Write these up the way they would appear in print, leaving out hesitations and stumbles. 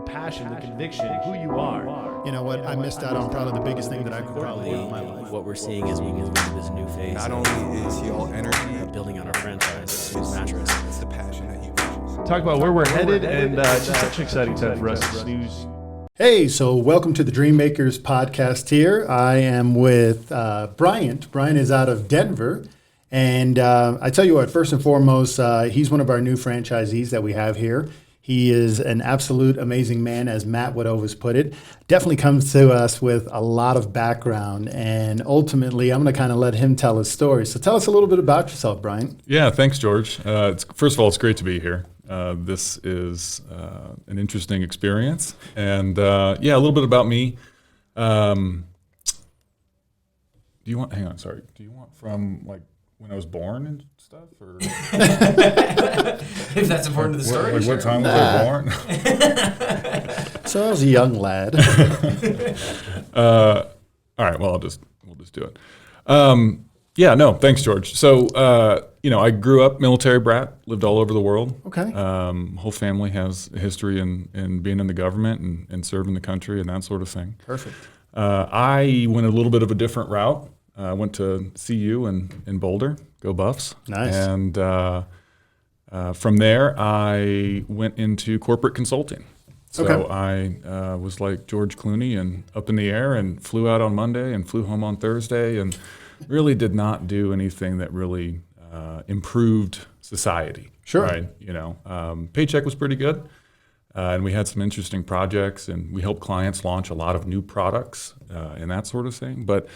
passion, the conviction, who you are. You know what? I missed out on probably the biggest thing that I could probably do in my life. What we're seeing is we move into this new phase. Not only is he all energy, Building on our franchise, Snooze Mattress. it's the passion that he pushes. Talk about where we're headed, and it's just such an exciting time for us at Snooze. Hey, so welcome to the Dream Makers podcast here. I am with Bryant. Bryant is out of Denver. And I tell you what, first and foremost, he's one of our new franchisees that we have here. He is an absolute amazing man, as Matt would always put it. Definitely comes to us with a lot of background. And ultimately, I'm going to kind of let him tell his story. So tell us a little bit about yourself, Bryant. Yeah, thanks, George. First of all, it's great to be here. This is an interesting experience. And a little bit about me. Do you want from like when I was born and stuff? Or If that's important to the story. Like what time was I born? So I was a young lad. All right, well, we'll just do it. Thanks, George. So, I grew up military brat, lived all over the world. Okay. Whole family has a history in being in the government and serving the country and that sort of thing. Perfect. I went a little bit of a different route. I went to CU in Boulder, go Buffs. Nice. And from there, I went into corporate consulting. So Okay. I was like George Clooney and up in the air and flew out on Monday and flew home on Thursday and really did not do anything that really improved society. Sure. Right. Paycheck was pretty good. And we had some interesting projects and we helped clients launch a lot of new products and that sort of thing. But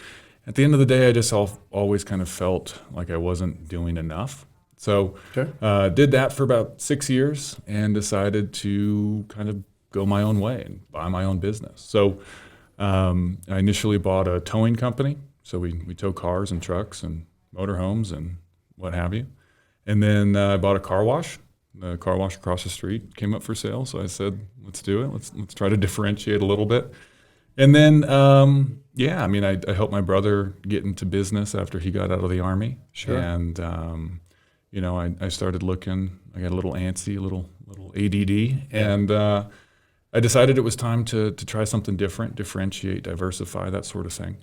at the end of the day, I just always kind of felt like I wasn't doing enough. So did that for about 6 years and decided to kind of go my own way and buy my own business. So I initially bought a towing company. So we tow cars and trucks and motorhomes and what have you. And then I bought a car wash. The car wash across the street came up for sale. So I said, let's do it. Let's try to differentiate a little bit. And then, I helped my brother get into business after he got out of the Army. Sure. And, I started looking. I got a little antsy, a little ADD. And I decided it was time to try something different, differentiate, diversify, that sort of thing.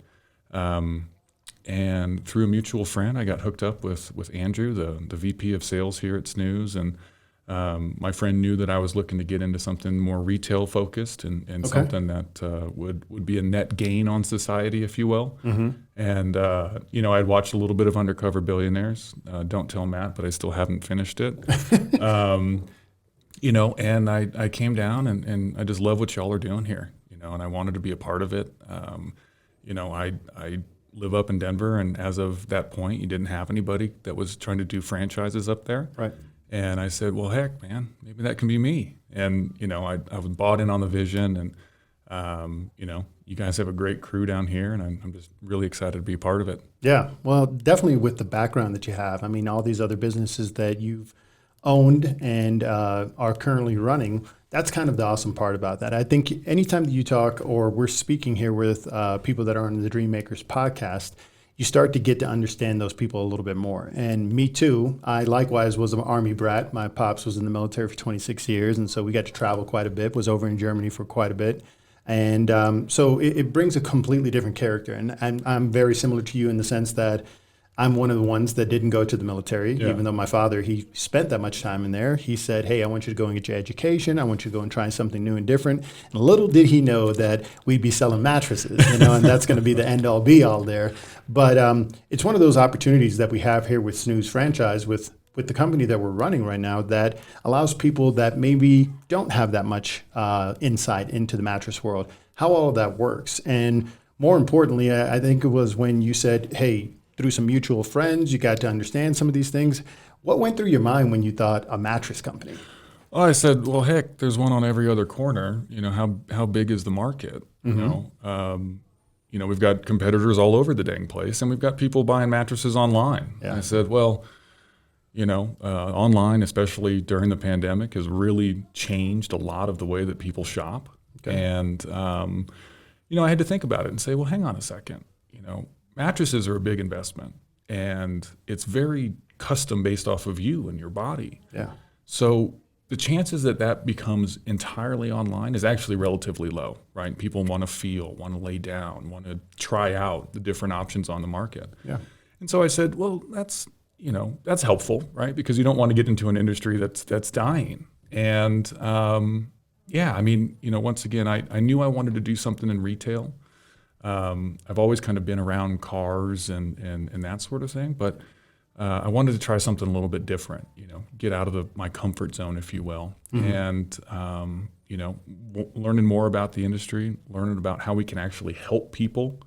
And through a mutual friend, I got hooked up with Andrew, the VP of sales here at Snooze. And my friend knew that I was looking to get into something more retail focused and something that would be a net gain on society, if you will. Mm-hmm. And, I'd watched a little bit of Undercover Billionaires. Don't tell Matt, but I still haven't finished it. And I came down and I just love what y'all are doing here, and I wanted to be a part of it. I live up in Denver, and as of that point, you didn't have anybody that was trying to do franchises up there. Right. And I said, well, heck, man, maybe that can be me. And, I was bought in on the vision and, you guys have a great crew down here and I'm just really excited to be a part of it. Yeah, well, definitely with the background that you have. I mean, all these other businesses that you've owned and are currently running, that's kind of the awesome part about that. I think anytime that you talk or we're speaking here with people that are on the Dream Makers podcast, you start to get to understand those people a little bit more. And me too, I likewise was an Army brat. My pops was in the military for 26 years, and so we got to travel quite a bit, was over in Germany for quite a bit. And so it brings a completely different character. And I'm very similar to you in the sense that I'm one of the ones that didn't go to the military, even though my father, he spent that much time in there. He said, hey, I want you to go and get your education. I want you to go and try something new and different. And little did he know that we'd be selling mattresses, and that's going to be the end-all be-all there. But it's one of those opportunities that we have here with Snooze Franchise with the company that we're running right now that allows people that maybe don't have that much insight into the mattress world, how all of that works. And more importantly, I think it was when you said, hey, through some mutual friends, you got to understand some of these things. What went through your mind when you thought a mattress company? Well, I said, well, heck, there's one on every other corner. How big is the market? Mm-hmm. We've got competitors all over the dang place, and we've got people buying mattresses online. Yeah. I said, well, online, especially during the pandemic, has really changed a lot of the way that people shop. Okay. And, I had to think about it and say, well, hang on a second. Mattresses are a big investment, and it's very custom based off of you and your body. Yeah. So the chances that that becomes entirely online is actually relatively low, right? People want to feel, want to lay down, want to try out the different options on the market. Yeah. And so I said, well, that's helpful, right? Because you don't want to get into an industry that's dying. And once again, I knew I wanted to do something in retail. I've always kind of been around cars and that sort of thing, but I wanted to try something a little bit different, get out of my comfort zone, if you will, and learning more about the industry, learning about how we can actually help people,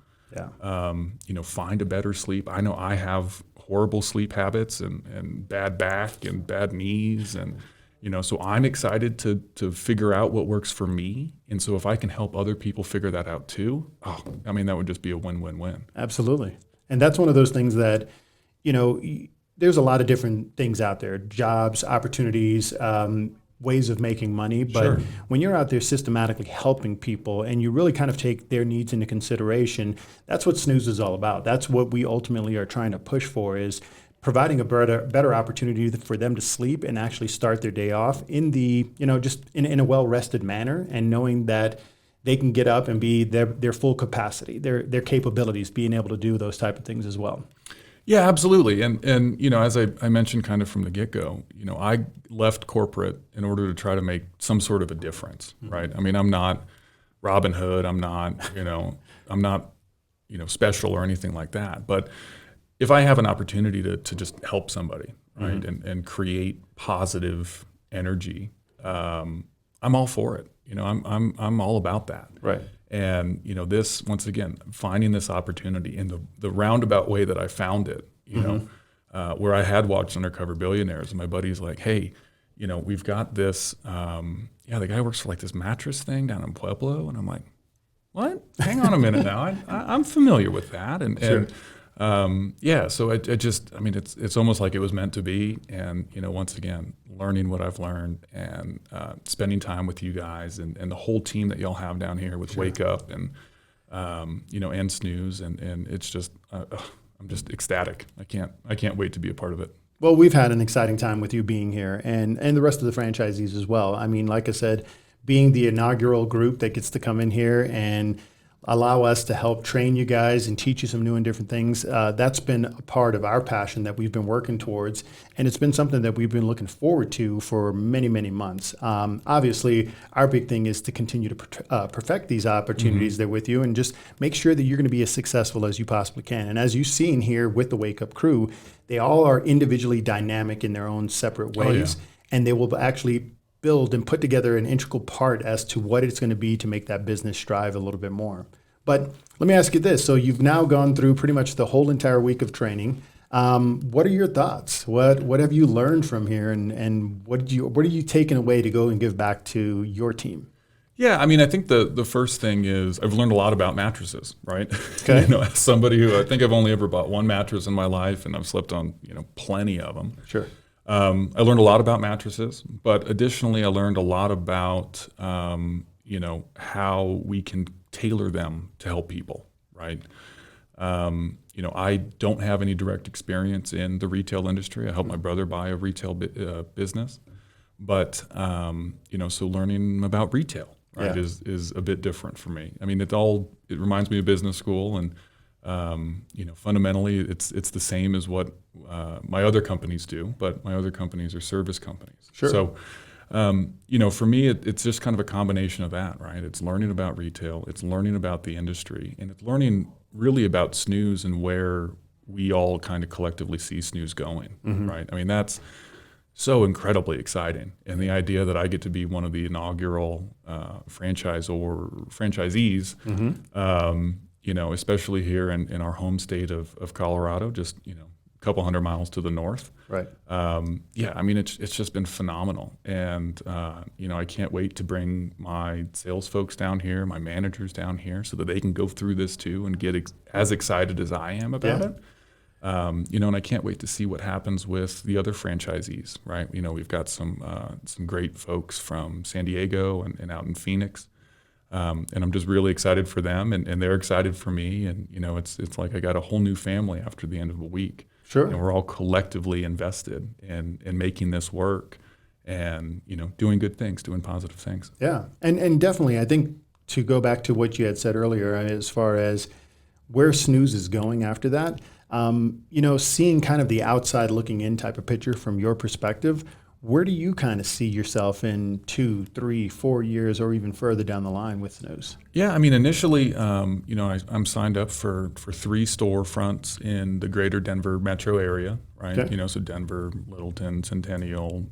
find a better sleep. I know I have horrible sleep habits and bad back and bad knees, and so I'm excited to figure out what works for me, and so if I can help other people figure that out too, that would just be a win-win-win. Absolutely. And that's one of those things that, there's a lot of different things out there, jobs, opportunities, ways of making money. But Sure. when you're out there systematically helping people and you really kind of take their needs into consideration, that's what Snooze is all about. That's what we ultimately are trying to push for, is providing a better opportunity for them to sleep and actually start their day off in the, just in a well-rested manner, and knowing that they can get up and be their full capacity, their capabilities, being able to do those type of things as well. Yeah, absolutely. And as I mentioned kind of from the get-go, I left corporate in order to try to make some sort of a difference, right? I mean, I'm not Robin Hood. I'm not special or anything like that. But if I have an opportunity to just help somebody, right, and create positive energy, I'm all for it. I'm all about that. Right. And this, once again, finding this opportunity in the roundabout way that I found it, where I had watched Undercover Billionaires, and my buddy's like, hey, we've got this, the guy works for like this mattress thing down in Pueblo, and I'm like, what? Hang on a minute now, I'm familiar with that, Sure. So it's almost like it was meant to be, and once again, learning what I've learned and spending time with you guys and the whole team that y'all have down here with Sure. Wake Up and and Snooze, and it's just I'm just ecstatic. I can't wait to be a part of it. Well, we've had an exciting time with you being here, and the rest of the franchisees as well. I mean, like I said, being the inaugural group that gets to come in here and allow us to help train you guys and teach you some new and different things. That's been a part of our passion that we've been working towards. And it's been something that we've been looking forward to for many, many months. Obviously, our big thing is to continue to perfect these opportunities there with you and just make sure that you're going to be as successful as you possibly can. And as you've seen here with the Wake Up crew, they all are individually dynamic in their own separate ways. And they will actually build and put together an integral part as to what it's going to be to make that business strive a little bit more. But let me ask you this. So you've now gone through pretty much the whole entire week of training. What are your thoughts? What have you learned from here, and what are you taking away to go and give back to your team? Yeah, I mean, I think the first thing is I've learned a lot about mattresses, right? Okay. As somebody who I think I've only ever bought one mattress in my life, and I've slept on plenty of them. Sure. I learned a lot about mattresses, but additionally, I learned a lot about how we can tailor them to help people, right? I don't have any direct experience in the retail industry. I helped my brother buy a retail business, but so learning about retail, right, is a bit different for me. I mean, it reminds me of business school, and fundamentally, it's the same as what my other companies do, but my other companies are service companies. Sure. So, for me, it's just kind of a combination of that, right? It's learning about retail, it's learning about the industry, and it's learning really about Snooze and where we all kind of collectively see Snooze going, right? I mean, that's so incredibly exciting. And the idea that I get to be one of the inaugural franchisees, especially here in our home state of Colorado, just, a couple hundred miles to the north. Right. I mean, it's just been phenomenal. And, I can't wait to bring my sales folks down here, my managers down here, so that they can go through this too and get as excited as I am about it. And I can't wait to see what happens with the other franchisees, right? We've got some great folks from San Diego and out in Phoenix. And I'm just really excited for them, and they're excited for me. And, it's like I got a whole new family after the end of a week. Sure. And we're all collectively invested in making this work. and doing good things, doing positive things. Yeah, and definitely, I think to go back to what you had said earlier, as far as where Snooze is going after that, seeing kind of the outside looking in type of picture from your perspective, where do you kind of see yourself in 2, 3, 4 years, or even further down the line with Snooze? Yeah, I mean, initially, I'm signed up for 3 storefronts in the greater Denver metro area, right? Okay. So Denver, Littleton, Centennial,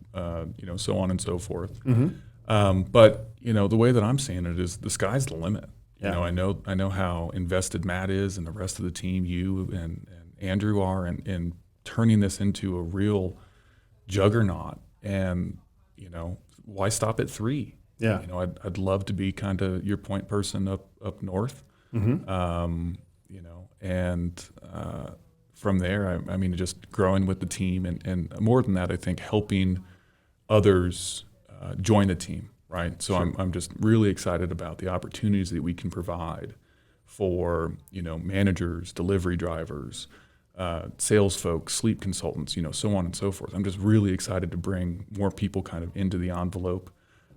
so on and so forth. Mm-hmm. But the way that I'm seeing it is the sky's the limit. Yeah. I know how invested Matt is and the rest of the team, you and Andrew are, in turning this into a real juggernaut. And why stop at 3? Yeah. I'd love to be kind of your point person up north. Mm-hmm. And from there, I mean, just growing with the team, and more than that, I think helping others join the team, right? So Sure. I'm just really excited about the opportunities that we can provide for managers, delivery drivers, sales folks, sleep consultants, so on and so forth. I'm just really excited to bring more people kind of into the envelope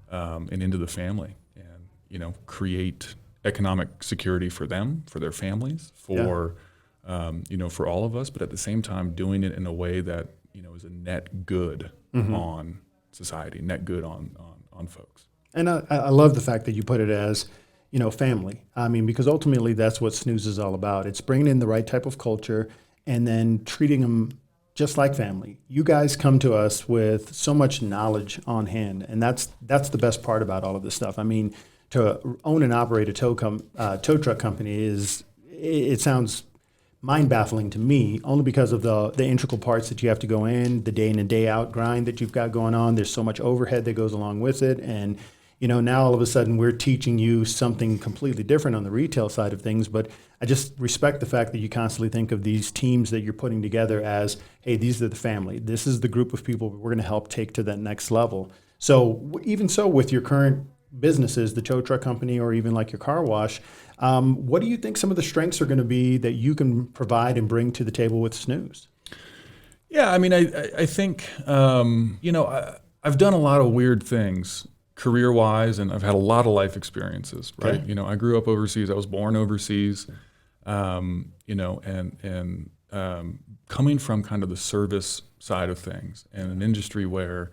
and into the family, and create economic security for them, for their families, for for all of us, but at the same time doing it in a way that is a net good on society, net good on folks. And I love the fact that you put it as, family. I mean, because ultimately that's what Snooze is all about. It's bringing in the right type of culture and then treating them just like family. You guys come to us with so much knowledge on hand, and that's the best part about all of this stuff. I mean, to own and operate a tow truck company it sounds mind-baffling to me, only because of the integral parts that you have to go in, the day in and day out grind that you've got going on. There's so much overhead that goes along with it, and now all of a sudden we're teaching you something completely different on the retail side of things. But I just respect the fact that you constantly think of these teams that you're putting together as, hey, these are the family. This is the group of people we're going to help take to that next level. So even so, with your current businesses, the tow truck company, or even like your car wash, what do you think some of the strengths are going to be that you can provide and bring to the table with Snooze? Yeah, I mean, I think, I've done a lot of weird things career-wise, and I've had a lot of life experiences, right? Okay. I grew up overseas. I was born overseas, and coming from kind of the service side of things, and an industry where,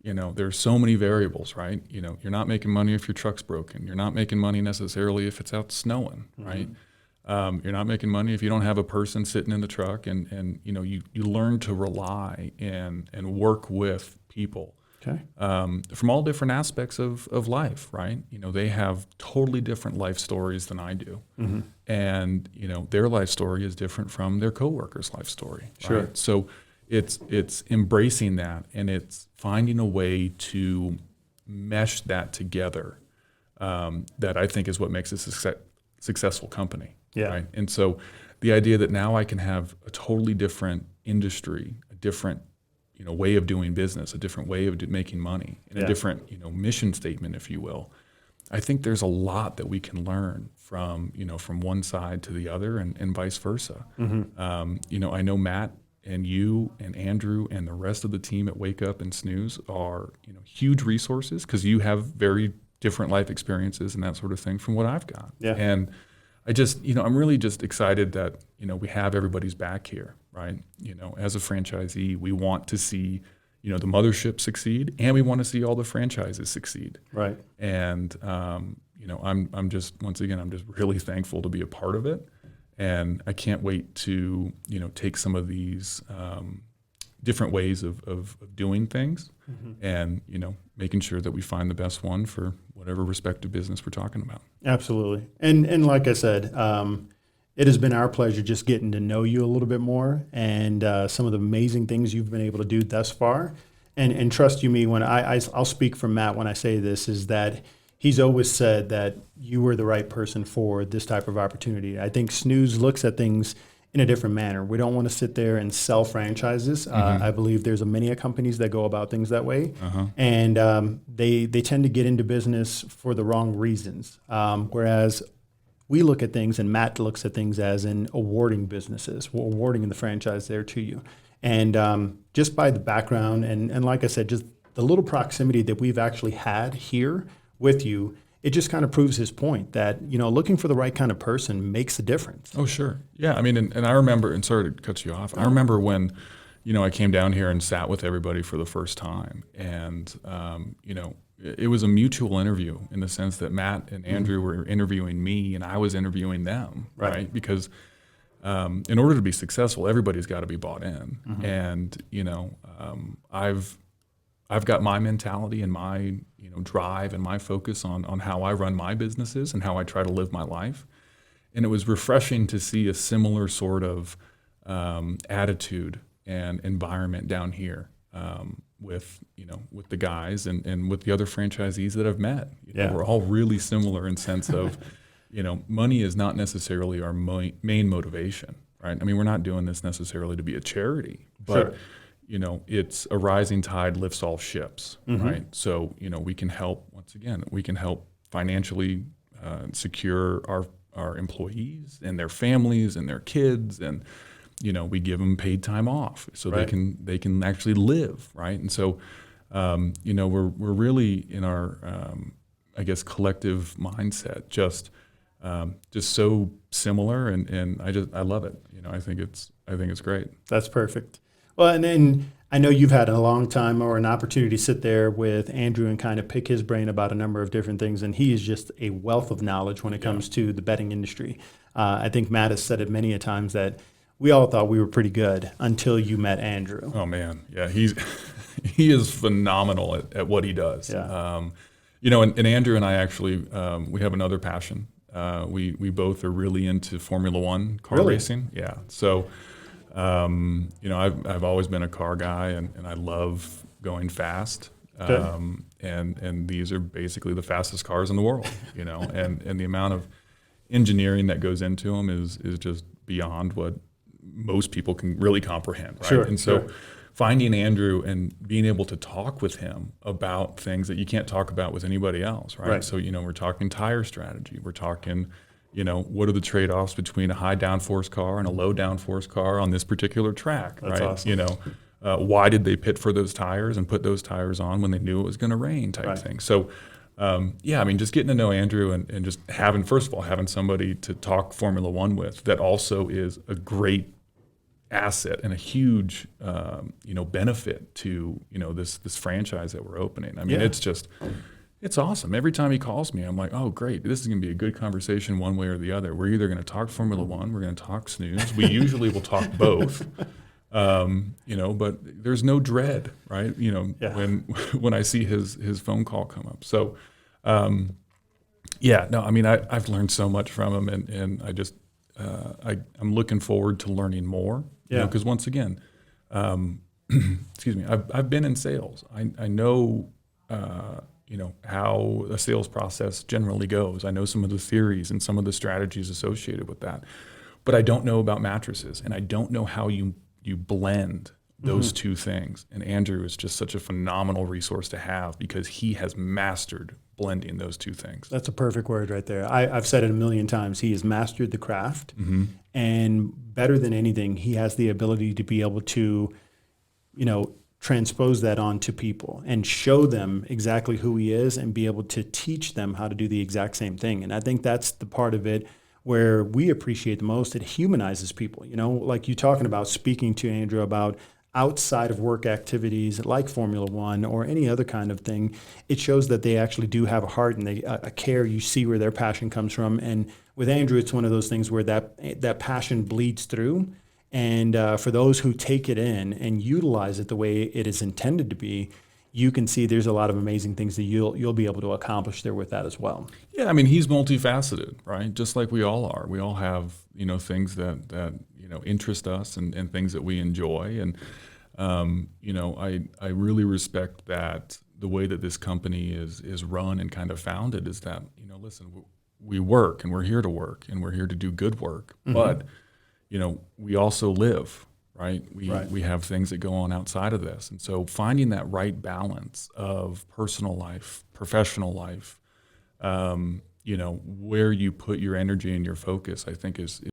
there's so many variables, right? You're not making money if your truck's broken. You're not making money necessarily if it's out snowing, right? You're not making money if you don't have a person sitting in the truck, and you learn to rely and work with people. Okay. From all different aspects of life, right? They have totally different life stories than I do. Mm-hmm. And, their life story is different from their coworker's life story. Sure. Right? So it's embracing that, and it's finding a way to mesh that together that I think is what makes a successful company. Yeah. Right? And so the idea that now I can have a totally different industry, a different way of doing business, a different way of making money, and Yeah. a different, mission statement, if you will. I think there's a lot that we can learn from one side to the other, and vice versa. Mm-hmm. I know Matt and you and Andrew and the rest of the team at Wake Up and Snooze are, huge resources, because you have very different life experiences and that sort of thing from what I've got. Yeah. And I just, I'm really just excited that, we have everybody's back here, right? As a franchisee, we want to see, the mothership succeed, and we want to see all the franchises succeed. Right. And, I'm just, once again, I'm just really thankful to be a part of it. And I can't wait to, take some of these different ways of doing things, and, making sure that we find the best one for whatever respective business we're talking about. Absolutely. And like I said, it has been our pleasure just getting to know you a little bit more, and some of the amazing things you've been able to do thus far. And trust you me, when I'll speak for Matt when I say this, is that he's always said that you were the right person for this type of opportunity. I think Snooze looks at things in a different manner. We don't want to sit there and sell franchises. I believe there's many companies that go about things that way, and they tend to get into business for the wrong reasons. Whereas we look at things, and Matt looks at things as in awarding businesses, awarding the franchise there to you. And just by the background, and like I said, just the little proximity that we've actually had here with you, it just kind of proves his point that, looking for the right kind of person makes a difference. Oh, sure. Yeah. I mean, and I remember, and sorry to cut you off, I remember when, I came down here and sat with everybody for the first time. And, it was a mutual interview in the sense that Matt and Andrew were interviewing me and I was interviewing them, right? Because in order to be successful, everybody's got to be bought in. And, I've got my mentality and my drive and my focus on how I run my businesses and how I try to live my life. And it was refreshing to see a similar sort of attitude and environment down here with the guys and with the other franchisees that I've met. We're all really similar in sense of money is not necessarily our main motivation, right? I mean, we're not doing this necessarily to be a charity, but it's a rising tide lifts all ships, right? So, we can help, once again, financially secure our employees and their families and their kids. And, we give them paid time off so they can actually live, right? And so, we're really in our, I guess, collective mindset, just so similar. And I love it. I think it's great. That's perfect. Well, and then I know you've had a long time or an opportunity to sit there with Andrew and kind of pick his brain about a number of different things. And he is just a wealth of knowledge when it comes to the betting industry. I think Matt has said it many a times that we all thought we were pretty good until you met Andrew. Oh man. Yeah. He is phenomenal at what he does. Yeah. And Andrew and I actually, we have another passion. We both are really into Formula One car racing. Yeah. So, I've always been a car guy and I love going fast. And these are basically the fastest cars in the world, and the amount of engineering that goes into them is just beyond what most people can really comprehend. Right. Sure, and so finding Andrew and being able to talk with him about things that you can't talk about with anybody else. Right. So, we're talking tire strategy. We're talking, what are the trade-offs between a high downforce car and a low downforce car on this particular track, That's right? awesome. Why did they pit for those tires and put those tires on when they knew it was going to rain type thing. So, just getting to know Andrew and just first of all, having somebody to talk Formula One with that also is a great asset and a huge, benefit to, this franchise that we're opening. I mean, it's awesome. Every time he calls me, I'm like, oh, great. This is going to be a good conversation one way or the other. We're either going to talk Formula One, we're going to talk Snooze. We usually will talk both, but there's no dread, right? When I see his phone call come up. So, I've learned so much from him and I just, I'm looking forward to learning more, because once again, excuse me, I've been in sales. I know, how a sales process generally goes. I know some of the theories and some of the strategies associated with that, but I don't know about mattresses and I don't know how you blend those two things. And Andrew is just such a phenomenal resource to have because he has mastered blending those two things. That's a perfect word right there. I've said it a million times. He has mastered the craft, and better than anything, he has the ability to be able to, transpose that onto people and show them exactly who he is and be able to teach them how to do the exact same thing. And I think that's the part of it where we appreciate the most. It humanizes people, like you talking about speaking to Andrew about outside of work activities like Formula One or any other kind of thing. It shows that they actually do have a heart and a care. You see where their passion comes from. And with Andrew, it's one of those things where that passion bleeds through. And for those who take it in and utilize it the way it is intended to be, you can see there's a lot of amazing things that you'll be able to accomplish there with that as well. Yeah, I mean, he's multifaceted, right? Just like we all are. We all have, things that interest us and things that we enjoy. And, I really respect that the way that this company is run and kind of founded is that, listen, we work and we're here to work and we're here to do good work. But, we also live, right? We have things that go on outside of this. And so finding that right balance of personal life, professional life, where you put your energy and your focus, I think is